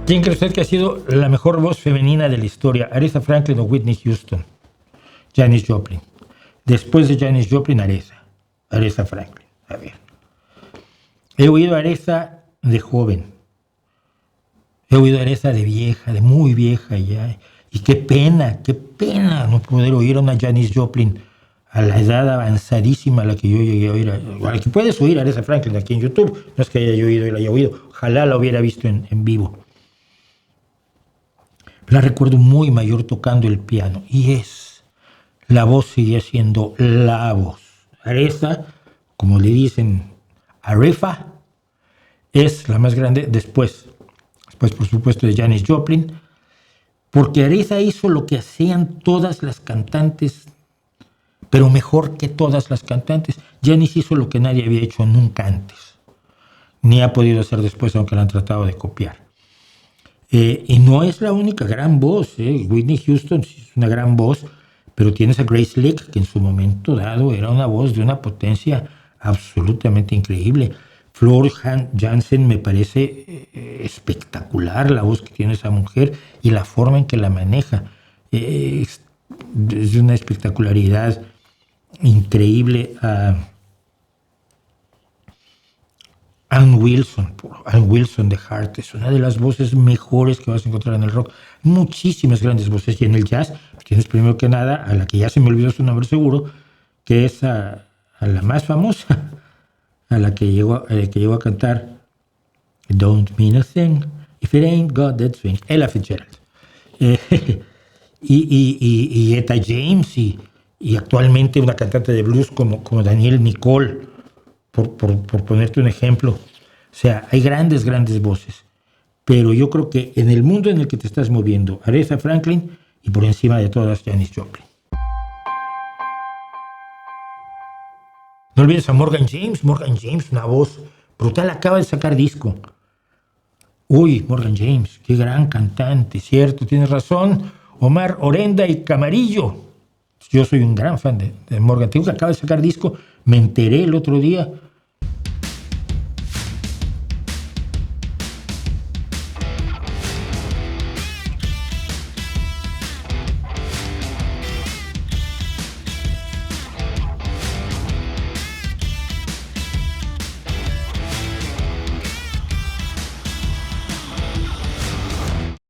¿Quién cree usted que ha sido la mejor voz femenina de la historia? ¿Aretha Franklin o Whitney Houston? Janis Joplin. Después de Janis Joplin, Aretha Franklin. A ver. He oído a Aretha de joven. He oído a Aretha de vieja, de muy vieja ya. Y qué pena no poder oír a una Janis Joplin a la edad avanzadísima a la que yo llegué a oír. A la que puedes oír a Aretha Franklin aquí en YouTube. No es que haya oído y la haya oído. Ojalá la hubiera visto en vivo. La recuerdo muy mayor tocando el piano. Y la voz seguía siendo la voz. Aretha, como le dicen, Aretha, es la más grande después por supuesto de Janis Joplin, porque Aretha hizo lo que hacían todas las cantantes, pero mejor que todas las cantantes. Janis hizo lo que nadie había hecho nunca antes, ni ha podido hacer después, aunque la han tratado de copiar. Y no es la única gran voz. Whitney Houston es una gran voz, pero tienes a Grace Lick, que en su momento dado era una voz de una potencia absolutamente increíble. Floor Jansen me parece espectacular la voz que tiene esa mujer y la forma en que la maneja. Es de una espectacularidad increíble. Ann Wilson de Heart es una de las voces mejores que vas a encontrar en el rock. Muchísimas grandes voces. Y en el jazz tienes primero que nada a la que ya se me olvidó su nombre seguro, que es a la más famosa, a la que llegó a cantar Don't Mean a Thing If It Ain't Got That Swing, Ella Fitzgerald. Y Etta James y actualmente una cantante de blues como Danielle Nicole, por ponerte un ejemplo. O sea, hay grandes voces. Pero yo creo que en el mundo en el que te estás moviendo, Aretha Franklin y por encima de todas, Janis Joplin. No olvides a Morgan James, una voz brutal, acaba de sacar disco. Uy, Morgan James, qué gran cantante, cierto, tienes razón. Omar Orenda y Camarillo. Yo soy un gran fan de Morgan. Tengo que acaba de sacar disco, me enteré el otro día